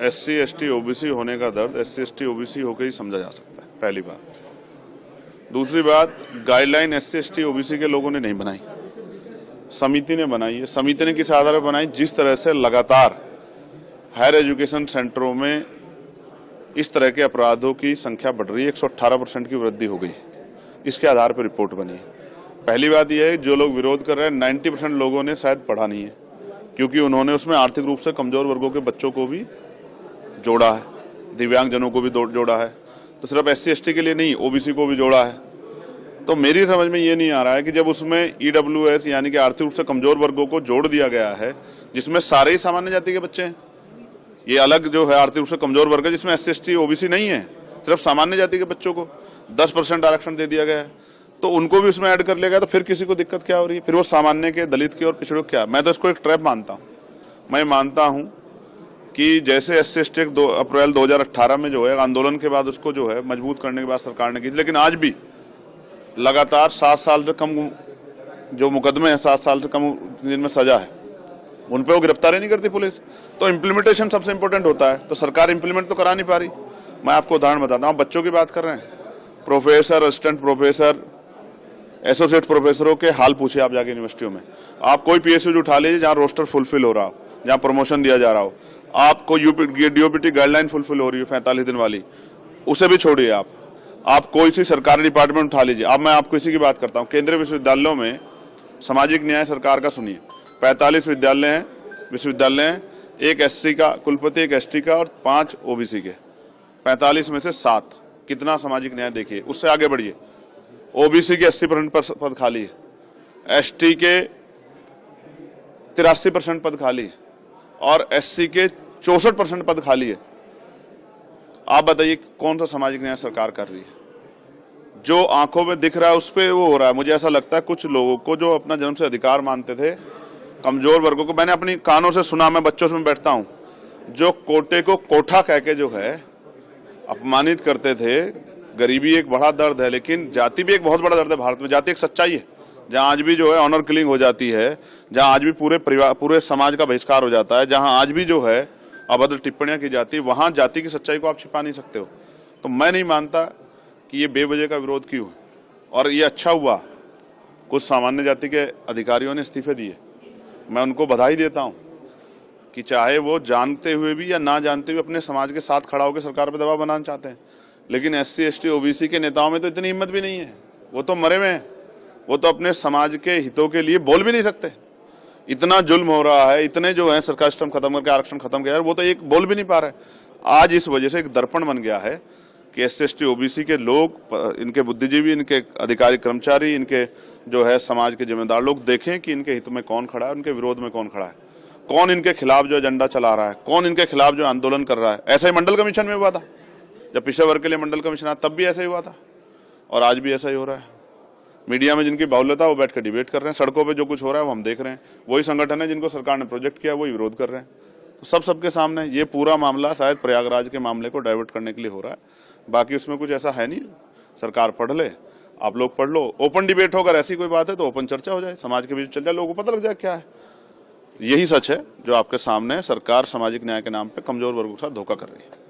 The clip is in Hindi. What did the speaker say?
SC ST OBC होने का दर्द SC ST OBC होकर ही समझा जा सकता है, पहली बात। दूसरी बात, गाइडलाइन SC ST OBC के लोगों ने नहीं बनाई, समिति ने बनाई है। समिति ने किस आधार पर बनाई? जिस तरह से लगातार हायर एजुकेशन सेंटरों में इस तरह के अपराधों की संख्या बढ़ रही है, 118% की वृद्धि हो गई, इसके आधार पर रिपोर्ट बनी है। पहली बात यह है, जो लोग विरोध कर रहे हैं 90% लोगों ने शायद पढ़ा नहीं है, क्योंकि उन्होंने उसमें आर्थिक रूप से कमजोर वर्गों के बच्चों को भी जोड़ा है, दिव्यांगजनों को भी जोड़ा है, तो सिर्फ SC ST के लिए नहीं, OBC को भी जोड़ा है। तो मेरी समझ में ये नहीं आ रहा है कि जब उसमें EWS यानी कि आर्थिक रूप से कमजोर वर्गों को जोड़ दिया गया है, जिसमें सारे ही सामान्य जाति के बच्चे हैं, ये अलग जो है आर्थिक रूप से कमजोर वर्ग है जिसमें SC ST OBC नहीं है, सिर्फ सामान्य जाति के बच्चों को 10% आरक्षण दे दिया गया है, तो उनको भी उसमें ऐड कर लिया गया, तो फिर किसी को दिक्कत क्या हो रही है? फिर वो सामान्य के, दलित के और पिछड़ों क्या? मैं तो इसको एक ट्रैप मानता हूँ। मैं मानता हूँ कि जैसे SC ST 2 अप्रैल 2018 में जो है आंदोलन के बाद उसको जो है मजबूत करने के बाद सरकार ने की थी, लेकिन आज भी लगातार 7 साल से कम जो मुकदमे हैं, 7 साल से कम जिनमें सजा है, उन पे वो गिरफ्तारी नहीं करती पुलिस। तो इम्प्लीमेंटेशन सबसे इंपॉर्टेंट होता है, तो सरकार इम्प्लीमेंट तो करा नहीं पा रही। मैं आपको उदाहरण बताता हूँ, बच्चों की बात कर रहे हैं, प्रोफेसर, असिस्टेंट प्रोफेसर, एसोसिएट प्रोफेसरों के हाल पूछे आप जाके यूनिवर्सिटियों में। आप कोई PSU उठा लीजिए जहाँ रोस्टर फुलफिल हो रहा हो, जहाँ प्रमोशन दिया जा रहा हो, आपको DOPT गाइडलाइन फुलफिल हो रही है 45 दिन वाली, उसे भी छोड़िए। आप कोई सी सरकारी डिपार्टमेंट उठा लीजिए। अब मैं आपको इसी की बात करता हूँ, केंद्रीय विश्वविद्यालयों में सामाजिक न्याय सरकार का सुनिए, 45 विश्वविद्यालय हैं, एक SC का कुलपति, एक ST का और 5 OBC के, 45 में से 7। कितना सामाजिक न्याय देखिए। उससे आगे बढ़िए, OBC के 80% पद खाली है, ST के 83% पद खाली है और SC के 64% पद खाली है। आप बताइए कौन सा सामाजिक न्याय सरकार कर रही है? जो आंखों में दिख रहा है उस पर वो हो रहा है। मुझे ऐसा लगता है कुछ लोगों को जो अपना जन्म से अधिकार मानते थे, कमजोर वर्गों को, मैंने अपनी कानों से सुना, मैं बच्चों से बैठता हूं, जो कोटे को कोठा कह के जो है अपमानित करते थे। गरीबी एक बड़ा दर्द है, लेकिन जाति भी एक बहुत बड़ा दर्द है। भारत में जाति एक सच्चाई है, जहां आज भी जो है ऑनर किलिंग हो जाती है, जहां आज भी पूरे समाज का बहिष्कार हो जाता है, जहां आज भी जो है अभद्र टिप्पणियां की जाती है, वहां जाति की सच्चाई को आप छिपा नहीं सकते हो। तो मैं नहीं मानता कि ये बेवजह का विरोध क्यों है। और ये अच्छा हुआ कुछ सामान्य जाति के अधिकारियों ने इस्तीफे दिए, मैं उनको बधाई देता हूं कि चाहे वो जानते हुए भी या ना जानते हुए अपने समाज के साथ खड़ा होकर सरकार पर दबाव बनाना चाहते हैं, लेकिन SC ST OBC के नेताओं में तो इतनी हिम्मत भी नहीं है। वो तो मरे हुए हैं, वो तो अपने समाज के हितों के लिए बोल भी नहीं सकते। इतना जुल्म हो रहा है, इतने जो है सरकार सिस्टम खत्म करके आरक्षण खत्म किया, वो तो एक बोल भी नहीं पा रहे। आज इस वजह से एक दर्पण बन गया है कि SC ST OBC के लोग, इनके बुद्धिजीवी, इनके अधिकारी कर्मचारी, इनके जो है समाज के जिम्मेदार लोग देखें कि इनके हित में कौन खड़ा है, उनके विरोध में कौन खड़ा है, कौन इनके खिलाफ जो एजेंडा चला रहा है, कौन इनके खिलाफ जो आंदोलन कर रहा है। ऐसा ही मंडल कमीशन में हुआ था, जब पिछड़े वर्ग के लिए मंडल कमीशन आया तब भी ऐसा ही हुआ था, और आज भी ऐसा ही हो रहा है। मीडिया में जिनकी बाहुल्यता वो बैठ कर डिबेट कर रहे हैं, सड़कों पे जो कुछ हो रहा है वो हम देख रहे हैं। वही संगठन है जिनको सरकार ने प्रोजेक्ट किया, वही विरोध कर रहे हैं। तो सबके सामने ये पूरा मामला शायद प्रयागराज के मामले को डाइवर्ट करने के लिए हो रहा है, बाकी उसमें कुछ ऐसा है नहीं। सरकार पढ़ ले, आप लोग पढ़ लो, ओपन डिबेट हो, अगर ऐसी कोई बात है तो ओपन चर्चा हो जाए, समाज के बीच चल जाए, लोगों को पता लग जाए क्या है। यही सच है जो आपके सामने है। सरकार सामाजिक न्याय के नाम पे कमजोर वर्गों के साथ धोखा कर रही है।